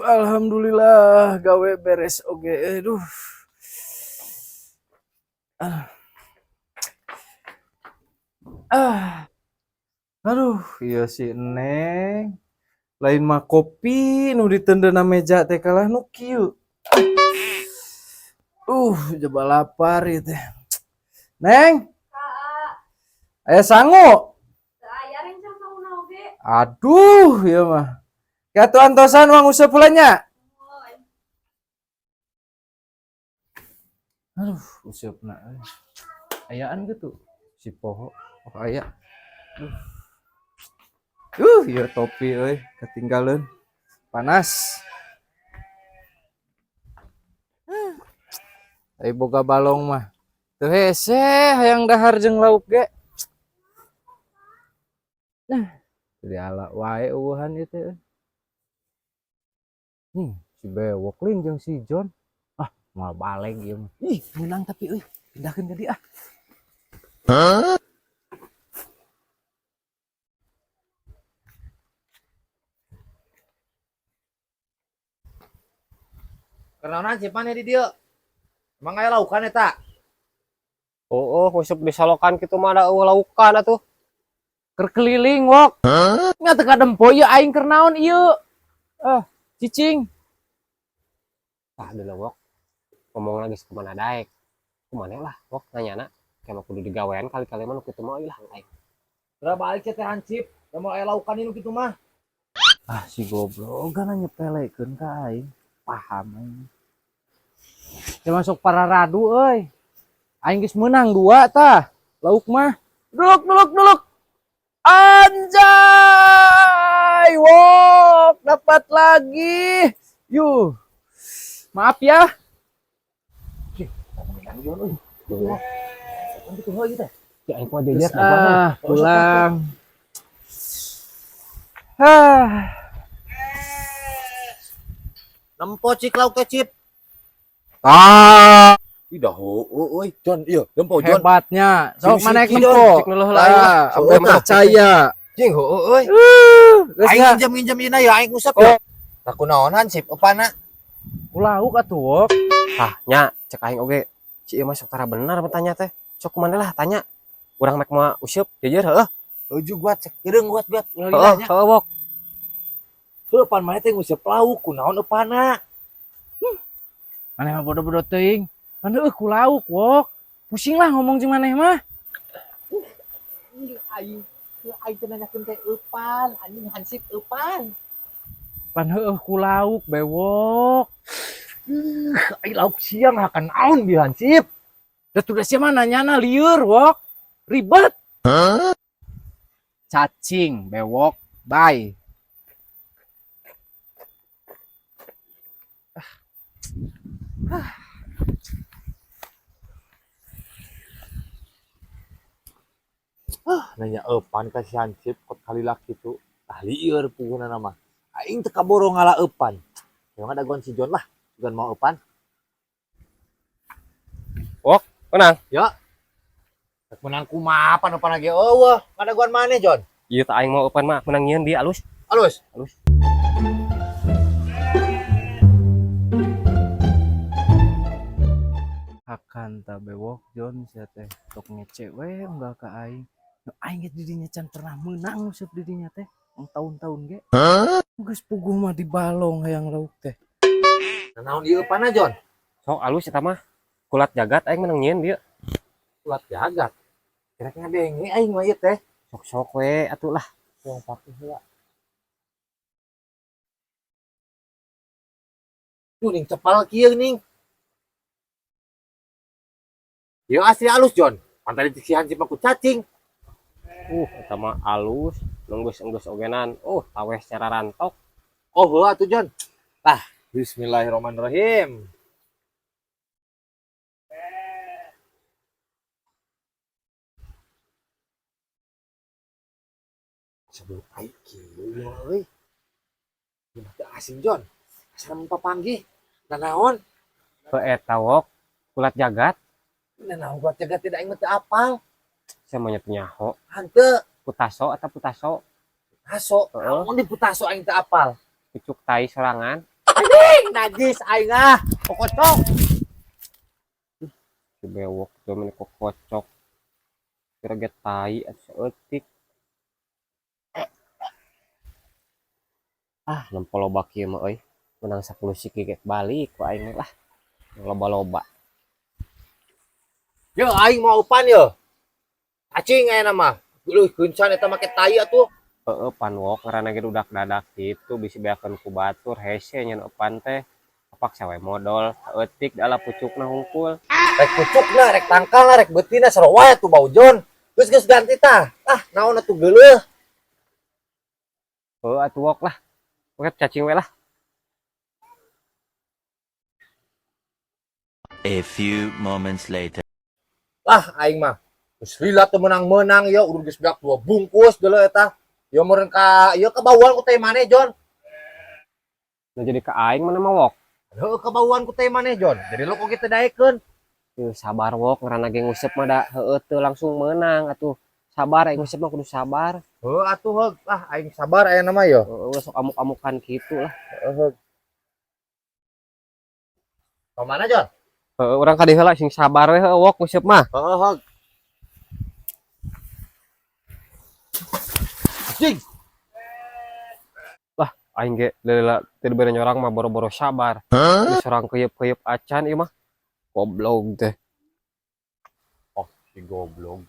Alhamdulillah gawe beres oge. Ah, ah, iya si Neng. Lain mah kopi nu ditendena meja teh kalah nu kieu. Coba lapar ieu teh. Neng, aya sangu. Aduh, ieu mah. Katu antosan uang usep heulanya. Usepna. Ayaan gitu si poho. Oh aya. Ieu topi euy, ketinggalan. Panas. Ai boga balong mah. Teu hese hayang dahar jeung lauk ge. Nah, jadi ala wae eueuhan ieu teh. Si Bewok lin jeung si John. Mal baleg ieu mah. Menang tapi euy, pindahkeun ka dieu ah. Karena cipane di dia. Emang aya laukan eta? Usep disalokan kitu mah ada laukan atuh. Keur keliling wok. Nya teu kadempo ieu aing keur naon ieu? Cicing. Dulu wok. Ngomong lagi kemana daek. Kumana lah wok nanyana. Kayak kudu digawean kali-kali mah nu kitu mah ilah aing. Berapa balik teh hansip? Da mau aya laukan nu kitu mah. Si goblok gana nyepelekeun ka aing. Paham aing. Ya masuk para radu euy. Aing geus meunang 2 tah. Lauk mah. Duluk. Anjay! Wok, dapat lagi. Yuh. Maaf ya. Ya aing mah jejer Pulang. Nempo cik lauk teh cip. Dah euy, Jon, ieu nempo Jon. Hebatnya. Sok mana Cik nempo. Cik leuh lain. Sampai percaya. Cing euy. Aing nginjem ieu ya aing usap ya. Nah kunaon hansip upana? Lauk atuh wok. Nya cek aing oge. Ci ieu mah sok tara bener bertanya teh. Sok kumaha lah tanya. Urang mek moal useup jejer heuh. Uju guat cek kireung guat. Heuh wok. Heuh pan mah teh usap lauk kunaon upana? Maneh mah bodoh-bodoh teuing. Pan heueuh ku lauk wok. Pusing lah ngomong jeung maneh mah. Aing teh nanyakeun teh eupan, anjing hansip eupan. Pan heueuh ku lauk bewok. Aing lauk siang akan naon bi hansip? Da tugas sia mah nanyana lieur wok. Ribet. Cacing bewok. Bye. Nanya eupan ka si hansip kot kali laki tu. Lieur puguna mah. Aing teu kaboro ngala eupan. Yang ada gon si Jon lah, gon mau eupan. Wok, menang. Ya. Rek menang kumaha pan eupan lagi eueuh. Kada gon maneh Jon. Ieu teh aing mau eupan mah menang nyieun di alus. Alus. Akan tak bewok John sia teh tok ngece we unggal ka aing. Aing ge didinya can pernah meunang useup didinya teh. Tahun-tahun ge. Geus puguh mah di balong hayang lauk teh. Naon ieu eupanna Jon? Sok alus eta mah. Kulat jagat aing menang nyieun dieu. Kuat jagat. Kira-kira benge aing mah ieu teh. Sok-sok we atuh lah. Yang patuh heula. Ning cepal kieu ning. Ieu asli alus Jon. Pantai di si hansip aku cacing. Eta mah alus, nunggus-enggus ogenan. Taweh secara rantok. Oh heuh atuh Jon. Bismillahirrahmanirrahim. Sebelum aing kieu euy. Ieu mah teu asing Jon. Asal papanggih. Nanaon? Heuh eta wok, kulat jagat. Nanaon buat jaga tidak aing mah teu apal. Saya monyet nyaho. Hanteu Putaso atau putaso? Putaso. Heeh. Naon di putaso aing teu apal. pucuk tai sorangan. Najis aing ah. Pokocok. Si bewok tuh meneh kok kocok. Kira get tai atuh saeutik. Lempol loba kieu mah euy. Menang 10 siki ge balik ku aing lah. Loba-loba. Yo aing mau upan yo. Cacing aya mah. Leuh keuncan eta make tai atuh. Heeh pan wok ngaranna ge udak dadak kitu bisi beakeun ku batur hese nyen eupan teh. Paksa we modal saeutik da pucukna hungkul. Rek pucukna, rek tangkalna, rek beutina sarua wae tuh baujon. Geus ganti tah. Naon atuh geuleuh. Heuh atuh wok lah. Oke cacing we lah. A few moments later. Aing mah geus lila teu menang-menang ya urang geus beak 2 bungkus geuleuh eta. Ya meureun ka ieu kabauan ku teh maneh Jon. Nah jadi ka aing mana mah wok. Heuh kabauan ku teh maneh Jon. Jadi lo kok kita daekeun. Sabar wok ngaranna ge ngusep mah da heueuh teu langsung menang atuh. Sabar aing ngusep mah kudu sabar. Heuh atuh heug. Aing sabar aya nama ya. Heeh sok amuk-amukan kitu lah. Heug. Ka mana Jon? Heeh urang ka dieu heula sing sabar we heueuh wok ngusep mah. Heug. Cing. Aing ge leula teu bener nyorang mah boro-boro sabar. Geus sorang keuyeub-keuyeub acan ieu mah. Goblok teh. Si goblok.